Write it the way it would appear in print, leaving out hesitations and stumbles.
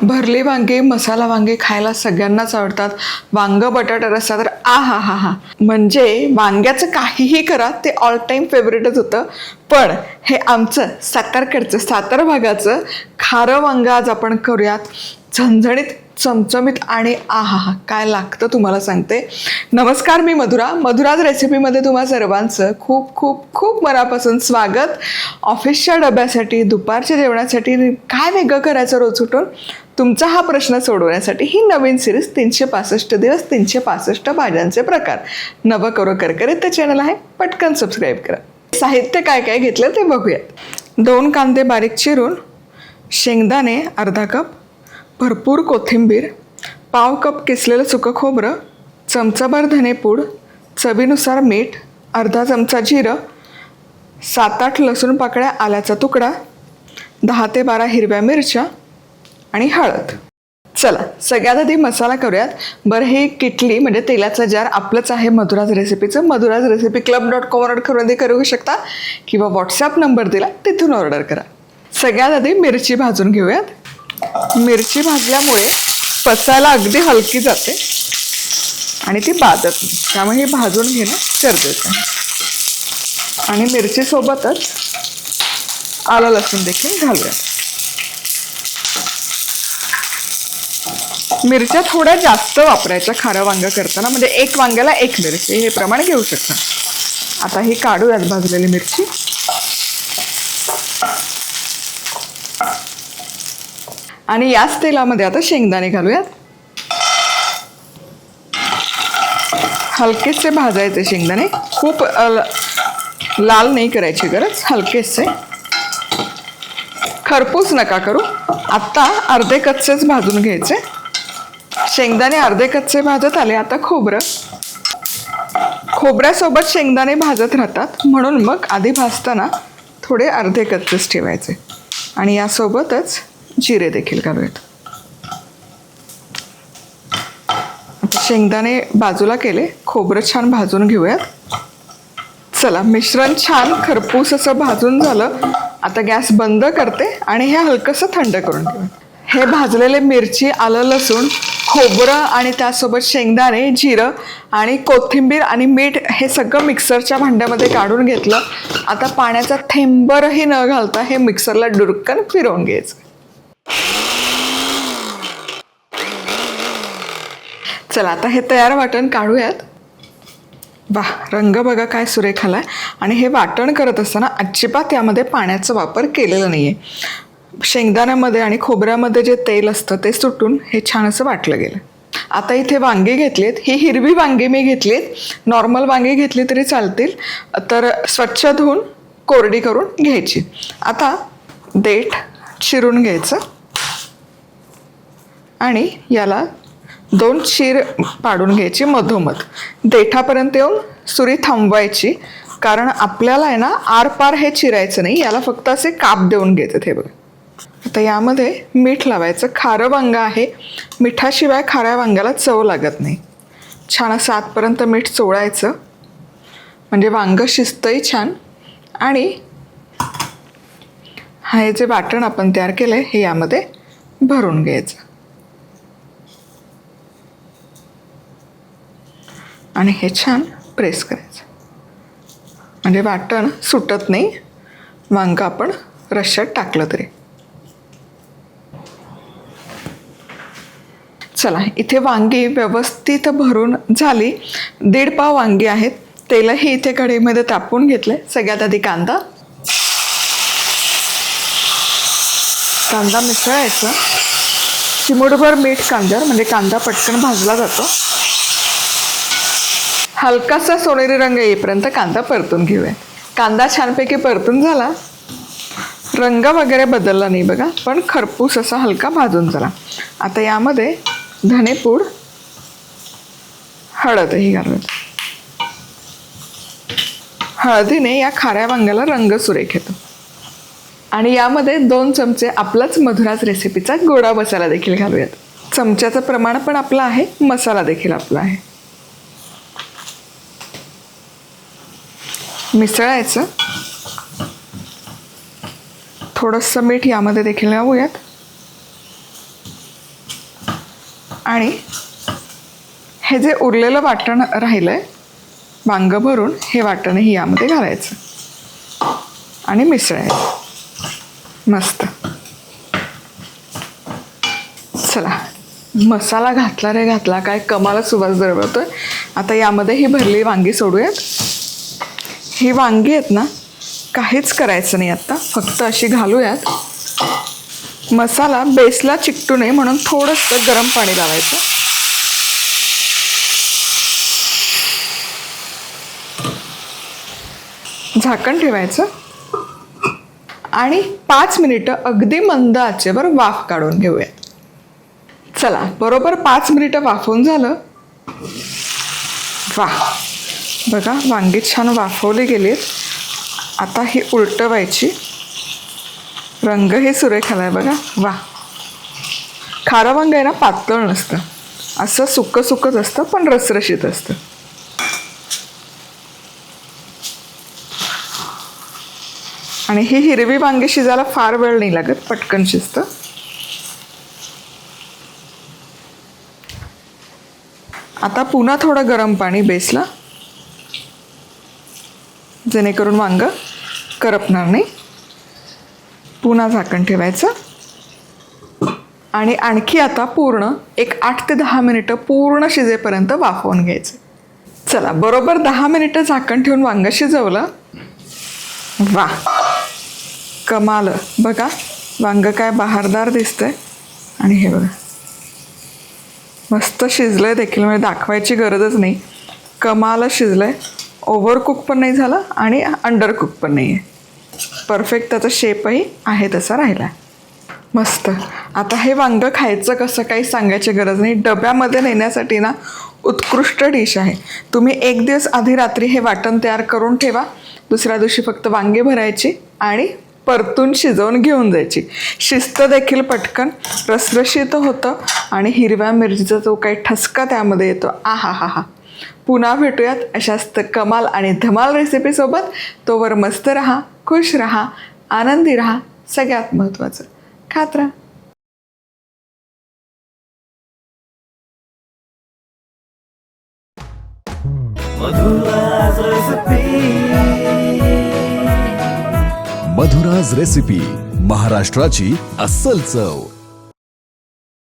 भरली वांगी, मसाला वांगी खायला सगळ्यांनाच आवडतात. वांग बटाटा रस्सा तर आ हा हा हा, म्हणजे वांग्याचं काहीही करा ते ऑल टाईम फेवरेटच होतं. पण हे आमचं सातारकडचं, सातारा भागाचं खारं वांग आज आपण करूयात. झणझणीत, चमचमीत आणि आ हा हा, काय लागतं तुम्हाला सांगते. नमस्कार, मी मधुराज रेसिपीमध्ये तुम्हा सर्वांचं खूप खूप खूप मनापासून स्वागत. ऑफिसच्या डब्यासाठी, दुपारच्या जेवणासाठी काय वेगळं करायचं रोज उठून, तुमचा हा प्रश्न सोडवण्यासाठी ही नवीन सिरीज 365 दिवस 365 भाज्यांचे प्रकार. नवं करो करकरीत ते चॅनल आहे, पटकन सबस्क्राईब करा. साहित्य काय काय घेतलं ते बघूयात. 2 कांदे बारीक चिरून, शेंगदाणे अर्धा कप, भरपूर कोथिंबीर, पाव कप किसलेलं सुकं खोबरं, चमचाभर धनेपूड, चवीनुसार मीठ, अर्धा चमचा जिरं, 7-8 लसूण पाकळ्या आल्याचा तुकडा, 10 ते 12 हिरव्या मिरच्या आणि हळद. चला सगळ्यात आधी मसाला करूयात. बरं, हे किटली म्हणजे तेलाचा जार आपलंच आहे मधुराज रेसिपीचं. मधुराज रेसिपी club.com वर खरेदी करू शकता किंवा व्हॉट्सॲप नंबर दिला तिथून ऑर्डर करा. सगळ्यात आधी मिरची भाजून घेऊयात. मिरची भाजल्यामुळे पचायला अगदी हलकी जाते आणि ती बाधत नाही, त्यामुळे हे भाजून घेणं गरजेचं आहे. आणि मिरचीसोबतच आलं लसूण देखील घालूया. मिरच्या थोड्या जास्त वापरायच्या खारं वांग करताना, म्हणजे 1 वांग्याला 1 मिरची हे प्रमाण घेऊ शकता. आता ही काढूयात भाजलेली मिरची. आणि याच तेलामध्ये आता शेंगदाणे घालूयात. हलकेसे भाजायचे शेंगदाणे, खूप लाल नाही करायची गरज, हलकेसे, खरपूस नका करू. आता अर्धे कच्चेच भाजून घ्यायचे. शेंगदाणे अर्धे कच्चे भाजत आले. आता खोबऱ्यासोबत शेंगदाणे भाजत राहतात, म्हणून मग आधी भाजताना थोडे अर्धे कच्चेच ठेवायचे. आणि यासोबतच जिरे देखील घालूयात. आता शेंगदाणे बाजूला केले, खोबरं छान भाजून घेऊयात. चला, मिश्रण छान खरपूस असं भाजून झालं. आता गॅस बंद करते आणि हे हलकंसं थंड करून घेऊयात. हे भाजलेले मिरची, आलं लसूण, खोबरं आणि त्यासोबत शेंगदाणे, जिरं आणि कोथिंबीर आणि मीठ हे सगळं मिक्सरच्या भांड्यामध्ये काढून घेतलं. आता पाण्याचा थेंबरही न घालता हे मिक्सरला डुरकन फिरवून घ्यायचं. चला, आता हे तयार वाटण काढूयात. वाह, रंग बघा काय सुरेख आलाय. आणि हे वाटण करत असताना अजिबात यामध्ये पाण्याचा वापर केलेला नाहीये. शेंगदाण्यामध्ये आणि खोबऱ्यामध्ये जे तेल असतं ते सुटून हे छान असं वाटलं गेलं. आता इथे वांगी घेतलीत. ही हिरवी वांगी मी घेतलीत. नॉर्मल वांगी घेतली तरी चालतील. तर स्वच्छ धुवून कोरडी करून घ्यायची. आता देठ चिरून घ्यायचं आणि याला 2 चीर पाडून घ्यायची मधोमध. देठापर्यंत येऊन सुरी थांबवायची, कारण आपल्याला आहे ना आरपार हे चिरायचं नाही, याला फक्त असे काप देऊन घ्यायचं. हे बघा. आता यामध्ये मीठ लावायचं. खारं वांग आहे, मिठाशिवाय खाऱ्या वांग्याला चव लागत नाही. छान असं आतपर्यंत मीठ चोळायचं, म्हणजे वांग शिजतंही छान. आणि हे जे वाटण आपण तयार केलंय हे यामध्ये भरून घ्यायचं. आणि हे छान प्रेस करायचं, म्हणजे वाटण सुटत नाही वांग आपण रश्श्यात टाकलं तरी. चला, इथे वांगी व्यवस्थित भरून झाली. 1.5 पाव वांगी आहेत. तेलही इथे कढईमध्ये तापवून घेतले. सगळ्यात आधी कांदा मिसळायचा. चिमूटभर मीठ कांद्यावर, म्हणजे कांदा पटकन भाजला जातो. हलकासा सोनेरी रंग येईपर्यंत कांदा परतून घेऊया. कांदा छानपैकी परतून झाला. रंग वगैरे बदलला नाही बघा, पण खरपूस असा हलका भाजून झाला. आता यामध्ये धनेपूड, हळदही घालूयात. हळदीने या खाऱ्या वांग्याला रंग सुरेख येतो. आणि यामध्ये 2 चमचे आपलाच मधुराज रेसिपीचा गोडा मसाला देखील घालूयात. चमच्याचं प्रमाण पण आपलं आहे, मसाला देखील आपला आहे. मिसळायचं. थोडंसं मीठ यामध्ये देखील लावूयात. आणि हे जे उरलेलं वाटण राहिलंय वांगं भरून हे वाटणही यामध्ये घालायचं आणि मिसळायचं मस्त. चला, मसाला घातला रे घातला, काय कमाल सुवास दरवळतोय. आता यामध्ये ही भरलेली वांगी सोडूयात. ही वांगी आहेत ना, काहीच करायचं नाही आता, फक्त अशी घालूयात. मसाला बेसला चिकटू नये म्हणून थोडंसं गरम पाणी लावायचं. झाकण ठेवायचं आणि 5 मिनिटं अगदी मंद आचेवर वाफ काढून घेऊया. चला, बरोबर 5 मिनिटं वाफवून झालं. वाह, बघा वांगी छान वाफवली गेलीत. आता ही उलटवायची. रंग हे सुरेख आलाय बघा. वाह, खारं वांग आहे ना, पातळ नसतं, असं सुक्कं सुक्कंच असतं पण रसरशीत असतं. आणि ही हिरवी वांगी शिजायला फार वेळ नाही लागत, पटकन शिजतं. आता पुन्हा थोडं गरम पाणी बेसला, जेणेकरून वांग करपणार नाही. पुन्हा झाकण ठेवायचं आणि आणखी आता पूर्ण एक 8 ते 10 मिनिटं पूर्ण शिजेपर्यंत वाफवून घ्यायचं. चला, बरोबर 10 मिनिटं झाकण ठेवून वांग शिजवलं. वा, कमाल. बघा वांग काय बहारदार दिसतंय आणि हे बघा मस्त शिजलंय देखील, म्हणजे दाखवायची गरजच नाही. कमाल शिजलंय. ओव्हर कुक पण नाही झालं आणि अंडर कुक पण नाही आहे. परफेक्ट त्याचा शेपही आहे तसा राहिला. मस्त. आता हे वांग खायचं कसं काही सांगायची गरज नाही. डब्यामध्ये नेण्यासाठी ना उत्कृष्ट डिश आहे. तुम्ही 1 दिवस आधी रात्री हे वाटण तयार करून ठेवा. दुसऱ्या दिवशी फक्त वांगे भरायची आणि परतून शिजवून घेऊन जायची. शिजतं देखील पटकन, रसरशीत होतं आणि हिरव्या मिरचीचा जो काही ठसका त्यामध्ये येतो. आहा हा हा. पुन्हा भेटूयात अशाच कमाल आणि धमाल रेसिपीसोबत. तोवर मस्त राहा, खुश राहा, आनंदी राहा. सगळ्यात महत्त्वाचं खात राहा. मधुराज रेसिपी, महाराष्ट्राची अस्सल चव.